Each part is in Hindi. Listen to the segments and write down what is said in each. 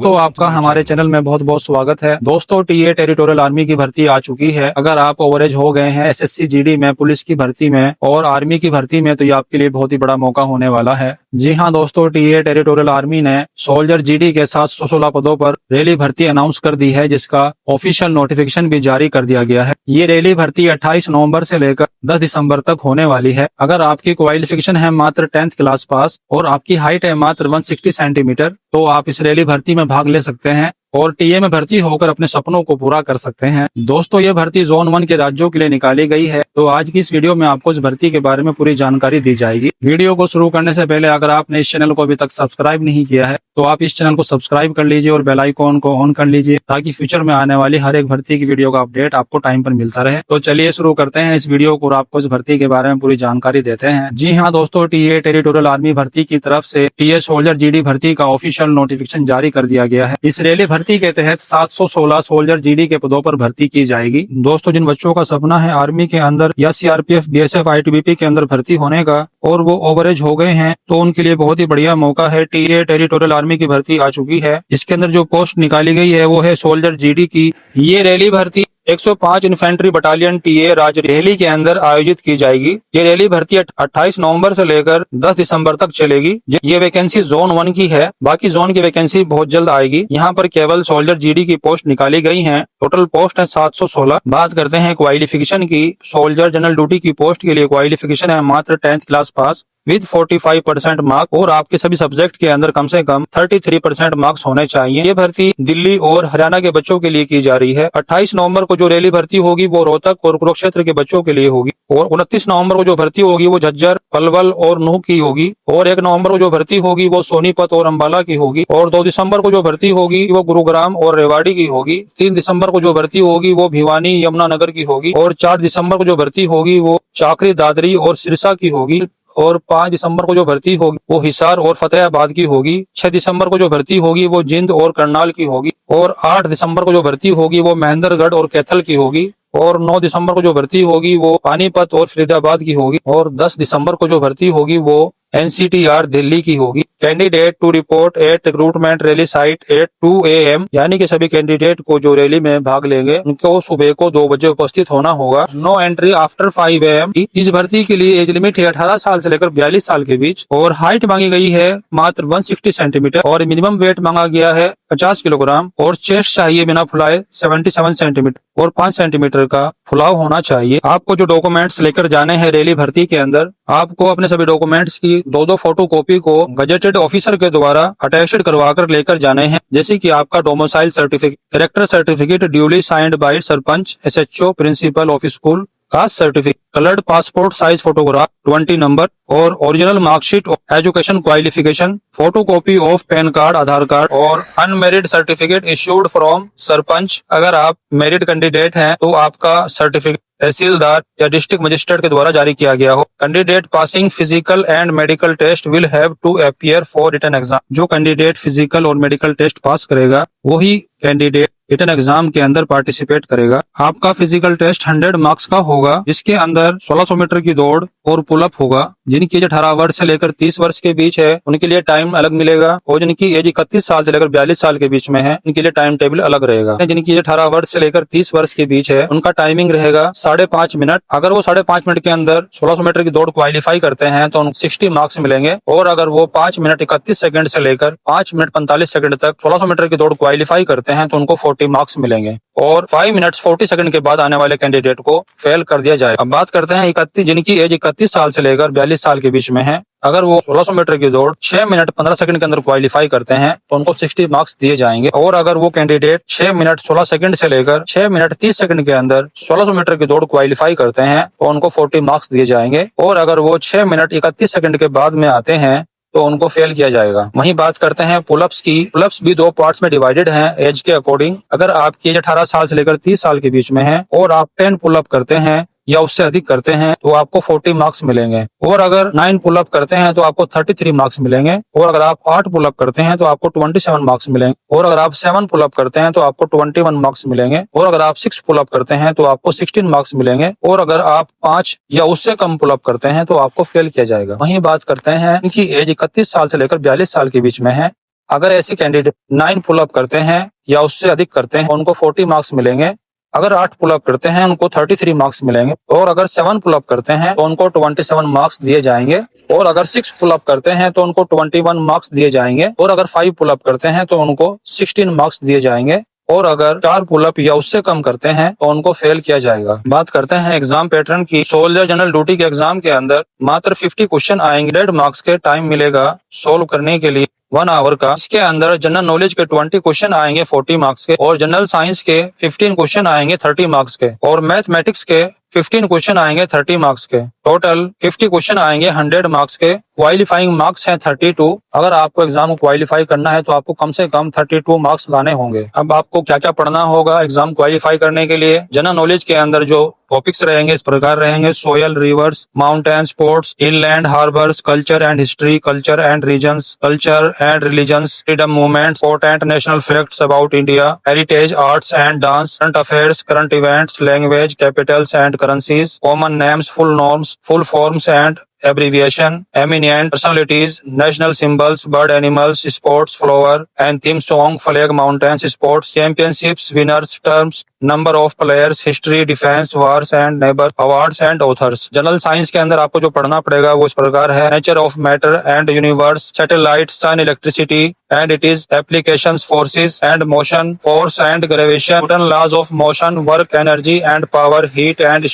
दोस्तों आपका हमारे चैनल में बहुत बहुत स्वागत है। दोस्तों टीए टेरिटोरियल आर्मी की भर्ती आ चुकी है। अगर आप ओवरेज हो गए हैं एसएससी जीडी में, पुलिस की भर्ती में और आर्मी की भर्ती में, तो ये आपके लिए बहुत ही बड़ा मौका होने वाला है। जी हाँ दोस्तों, टीए टेरिटोरियल आर्मी ने सोल्जर जीडी के 716 पदों पर रैली भर्ती अनाउंस कर दी है, जिसका ऑफिशियल नोटिफिकेशन भी जारी कर दिया गया है। ये रैली भर्ती 28 नवंबर से लेकर 10 दिसंबर तक होने वाली है। अगर आपकी क्वालिफिकेशन है मात्र 10th क्लास पास और आपकी हाइट है मात्र 160 सेंटीमीटर, तो आप इस रैली भर्ती में भाग ले सकते हैं और टीए में भर्ती होकर अपने सपनों को पूरा कर सकते हैं। दोस्तों ये भर्ती जोन 1 के राज्यों के लिए निकाली गई है। तो आज की इस वीडियो में आपको इस भर्ती के बारे में पूरी जानकारी दी जाएगी। वीडियो को शुरू करने से पहले अगर आपने इस चैनल को अभी तक सब्सक्राइब नहीं किया है तो आप इस चैनल को सब्सक्राइब कर लीजिए और बेल आइकॉन को ऑन कर लीजिए, ताकि फ्यूचर में आने वाली हर एक भर्ती की वीडियो का अपडेट आपको टाइम पर मिलता रहे। तो चलिए शुरू करते हैं इस वीडियो को और आपको इस भर्ती के बारे में पूरी जानकारी देते हैं। जी हाँ दोस्तों, टीए टेरिटोरियल आर्मी भर्ती की तरफ से टीए सोल्जर जीडी भर्ती का ऑफिशियल नोटिफिकेशन जारी कर दिया गया है। इस रैली भर्ती के तहत 716 सोल्जर जीडी के पदों पर भर्ती की जाएगी। दोस्तों जिन बच्चों का सपना है आर्मी के अंदर या सीआरपीएफ, बीएसएफ, आईटीबीपी के अंदर भर्ती होने का और वो ओवरेज हो गए हैं, तो उनके लिए बहुत ही बढ़िया मौका है। टीए टेरिटोरियल आर्मी की भर्ती आ चुकी है। इसके अंदर जो पोस्ट निकाली गई है वो है सोल्जर जीडी की। ये रैली भर्ती 105 इन्फेंट्री बटालियन टीए राजरेली के अंदर आयोजित की जाएगी। ये रैली भर्ती 28 नवंबर से लेकर 10 दिसंबर तक चलेगी। ये वैकेंसी जोन 1 की है, बाकी जोन की वैकेंसी बहुत जल्द आएगी। यहाँ पर केवल सोल्जर जीडी की पोस्ट निकाली गई हैं। टोटल पोस्ट है 716। बात करते हैं क्वालिफिकेशन की। सोल्जर जनरल ड्यूटी की पोस्ट के लिए क्वालिफिकेशन है मात्र 10th class pass with 45% mark और आपके सभी सब्जेक्ट के अंदर कम से कम 33% मार्क्स होने चाहिए। ये भर्ती दिल्ली और हरियाणा के बच्चों के लिए की जा रही है। 28 नवंबर को जो रैली भर्ती होगी वो रोहतक और कुरुक्षेत्र के बच्चों के लिए होगी और 29 नवंबर को जो भर्ती होगी वो झज्जर, पलवल और नूह की होगी और 1 नवंबर को जो भर्ती होगी वो सोनीपत और अम्बाला की होगी और 2 दिसंबर को जो भर्ती होगी वो गुरुग्राम और रेवाड़ी की होगी। 3 दिसंबर को जो भर्ती होगी वो भिवानी, यमुनानगर की होगी और 4 दिसंबर को जो भर्ती होगी वो चाकरी, दादरी और सिरसा की होगी और 5 दिसंबर को जो भर्ती होगी वो हिसार और फतेहाबाद की होगी। 6 दिसंबर को जो भर्ती होगी वो जिंद और करनाल की होगी और 8 दिसंबर को जो भर्ती होगी वो महेंद्रगढ़ और कैथल की होगी और 9 दिसंबर को जो भर्ती होगी वो पानीपत और फरीदाबाद की होगी और 10 दिसंबर को जो भर्ती होगी वो एनसीटीआर दिल्ली की होगी। Candidate to report at recruitment rally site at 2 AM, यानी कि सभी कैंडिडेट को जो रैली में भाग लेंगे उनको सुबह को 2 बजे उपस्थित होना होगा। No entry after 5 AM। इस भर्ती के लिए एज लिमिट है 18 साल से लेकर 42 साल के बीच और हाइट मांगी गई है मात्र 160 सेंटीमीटर और मिनिमम वेट मांगा गया है 50 किलोग्राम और चेस्ट चाहिए बिना फुलाए 77 सेंटीमीटर और 5 सेंटीमीटर का फुलाव होना चाहिए। आपको जो डॉक्यूमेंट्स लेकर जाने हैं रैली भर्ती के अंदर, आपको अपने सभी डॉक्यूमेंट्स की 2-2 फोटो कॉपी को गजेटेड ऑफिसर के द्वारा अटैच्ड करवाकर लेकर जाने हैं, जैसे कि आपका domicile certificate, character certificate duly signed by sarpanch, SHO, principal of school, caste certificate, coloured passport size photograph 20 number और original marksheet, education qualification, photocopy of PAN card, Aadhaar card और unmarried certificate issued from sarpanch. अगर आप मैरिड कैंडिडेट हैं तो आपका सर्टिफिकेट तहसीलदार या डिस्ट्रिक्ट मजिस्ट्रेट के द्वारा जारी किया गया हो। Candidate passing physical and medical test will have to appear for written exam. जो कैंडिडेट फिजिकल और मेडिकल टेस्ट पास करेगा वही कैंडिडेट रिटन एग्जाम के अंदर पार्टिसिपेट करेगा। आपका फिजिकल टेस्ट 100 मार्क्स का होगा, जिसके अंदर 1600 मीटर की दौड़ और पुलअप होगा। जिनकी एज 18 वर्ष से लेकर 30 वर्ष के बीच है उनके लिए टाइम अलग मिलेगा और जिनकी एज 31 साल से लेकर 42 साल के बीच में है उनके लिए टाइम टेबल अलग रहेगा। जिनकी एज 18 वर्ष से लेकर 30 वर्ष के बीच है उनका टाइमिंग रहेगा 5.5 मिनट। अगर वो 5.5 मिनट के अंदर 1600 मीटर की दौड़ क्वालिफाई करते हैं तो उनको 60 मार्क्स मिलेंगे और अगर वो 5 मिनट 31 सेकंड से लेकर 5 मिनट 45 सेकंड तक 1600 मीटर की दौड़ क्वालिफाई करते हैं तो उनको 40 मार्क्स मिलेंगे और 5 मिनट 40 सेकंड के बाद आने वाले कैंडिडेट को फेल कर दिया जाए। अब बात करते हैं 31 जिनकी एज 31 साल से लेकर 42 साल के बीच में है। अगर वो 1600 मीटर की दौड़ 6 मिनट 15 सेकंड के अंदर क्वालिफाई करते हैं तो उनको 60 मार्क्स दिए जाएंगे और अगर वो कैंडिडेट 6 मिनट 16 सेकंड से लेकर 6 मिनट 30 सेकंड के अंदर 1600 मीटर की दौड़ क्वालिफाई करते हैं तो उनको 40 मार्क्स दिए जाएंगे और अगर वो 6 मिनट 31 सेकंड के बाद में आते हैं तो उनको फेल किया जाएगा। वहीं बात करते हैं पुलअप्स की। पुलअप्स भी 2 पार्ट्स में डिवाइडेड हैं एज के अकॉर्डिंग। अगर आपकी एज 18 साल से लेकर 30 साल के बीच में है और आप 10 पुलअप करते हैं या उससे अधिक करते हैं तो आपको 40 मार्क्स मिलेंगे और अगर 9 पुलअप करते हैं तो आपको 33 मार्क्स मिलेंगे और अगर आप 8 पुलअप करते हैं तो आपको 27 मार्क्स मिलेंगे और अगर आप 7 पुलअप करते हैं तो आपको 21 मार्क्स मिलेंगे और अगर आप 6 पुलअप करते हैं तो आपको 16 मार्क्स मिलेंगे और अगर आप 5 या उससे कम पुलअप करते हैं तो आपको फेल किया जाएगा। वहीं बात करते हैं इनकी एज 31 साल से लेकर 42 साल के बीच में है। अगर ऐसे कैंडिडेट 9 पुलअप करते हैं या उससे अधिक करते हैं उनको 40 मार्क्स मिलेंगे। अगर 8 पुलअप करते हैं उनको 33 मार्क्स मिलेंगे। और अगर 7 पुलअप करते हैं तो उनको 27 मार्क्स दिए जाएंगे। और अगर 6 पुलअप करते हैं तो उनको 21 मार्क्स दिए जाएंगे। और अगर 5 पुलअप करते हैं तो उनको 16 मार्क्स दिए जाएंगे। और अगर 4 पुलअप या उससे कम करते हैं तो उनको फेल किया जाएगा। बात करते हैं एग्जाम पैटर्न की। सोल्जर जनरल ड्यूटी के एग्जाम के अंदर मात्र 50 क्वेश्चन आएंगे। 1.5 मार्क्स के टाइम मिलेगा सोल्व करने के लिए 1 आवर का। इसके अंदर जनरल नॉलेज के 20 क्वेश्चन आएंगे 40 मार्क्स के। और जनरल साइंस के 15 क्वेश्चन आएंगे 30 मार्क्स के। और मैथमेटिक्स के 15 क्वेश्चन आएंगे 30 मार्क्स के। टोटल 50 क्वेश्चन आएंगे 100 मार्क्स के। क्वालिफाइंग मार्क्स हैं 32। अगर आपको एग्जाम को क्वालिफाई करना है तो आपको कम से कम 32 मार्क्स लाने होंगे। अब आपको क्या क्या पढ़ना होगा एग्जाम क्वालिफाई करने के लिए। जनरल नॉलेज के अंदर जो टॉपिक्स रहेंगे इस प्रकार रहेंगे: soil, rivers, mountain, sports, inland, harbours, culture and history, culture and regions, culture and religions, freedom movement, important national facts about India, heritage, arts and dance, current affairs, current events, language, capitals and currencies, common names, full norms, full forms and abbreviation, eminent personalities, national symbols, bird animals, sports, flower and theme song, flag, mountains, sports, championships, winners, terms, number of players, history, defense, wars and neighbor, awards and authors। General science के अंदर आपको जो पढ़ना पड़ेगा वो इस प्रकार है: nature of matter and universe, satellite, sun, electricity and its applications, forces and motion, force and gravitation, Newton laws of motion, work, energy and power, heat and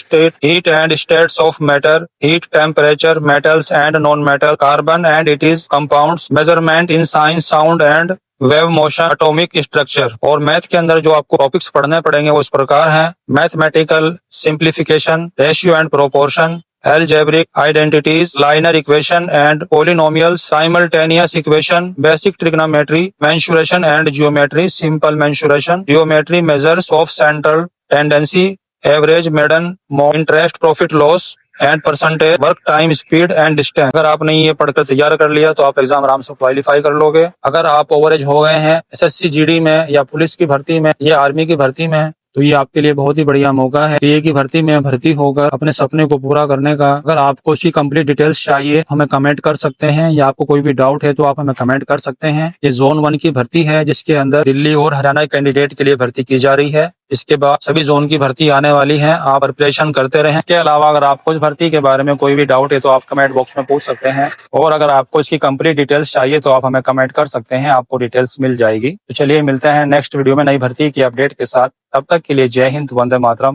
states of matter, heat, temperature, metals and non-metal, carbon and its compounds, measurement in science, sound and wave motion, atomic structure. और मैथ के अंदर जो आपको टॉपिक्स पढ़ने पड़ेंगे वो इस प्रकार हैं: mathematical simplification, ratio and proportion, algebraic identities, linear equation and polynomials, simultaneous equation, basic trigonometry, mensuration and geometry, simple mensuration, geometry, measures of central tendency, average, median, interest, profit, loss and percentage, work time, speed and distance. अगर आपने ये पढ़कर तैयार कर लिया तो आप एग्जाम आराम से क्वालिफाई कर लोगे। अगर आप ओवरेज हो गए हैं एसएससी जीडी में या पुलिस की भर्ती में या आर्मी की भर्ती में तो ये आपके लिए बहुत ही बढ़िया मौका है। पीए की भर्ती में भर्ती होकर अपने सपने को पूरा करने का। अगर आपको इसकी कंप्लीट डिटेल्स चाहिए हमें कमेंट कर सकते हैं, या आपको कोई भी डाउट है तो आप हमें कमेंट कर सकते हैं। ये जोन 1 की भर्ती है जिसके अंदर दिल्ली और हरियाणा कैंडिडेट के लिए भर्ती की जा रही है। इसके बाद सभी जोन की भर्ती आने वाली है, आप प्रिपरेशन करते रहें। इसके अलावा अगर आपको इस भर्ती के बारे में कोई भी डाउट है तो आप कमेंट बॉक्स में पूछ सकते हैं। और अगर आपको इसकी कंप्लीट डिटेल्स चाहिए तो आप हमें कमेंट कर सकते हैं, आपको डिटेल्स मिल जाएगी। तो चलिए मिलते हैं नेक्स्ट वीडियो में नई भर्ती की अपडेट के साथ। तब तक के लिए जय हिंद, वंदे मातरम।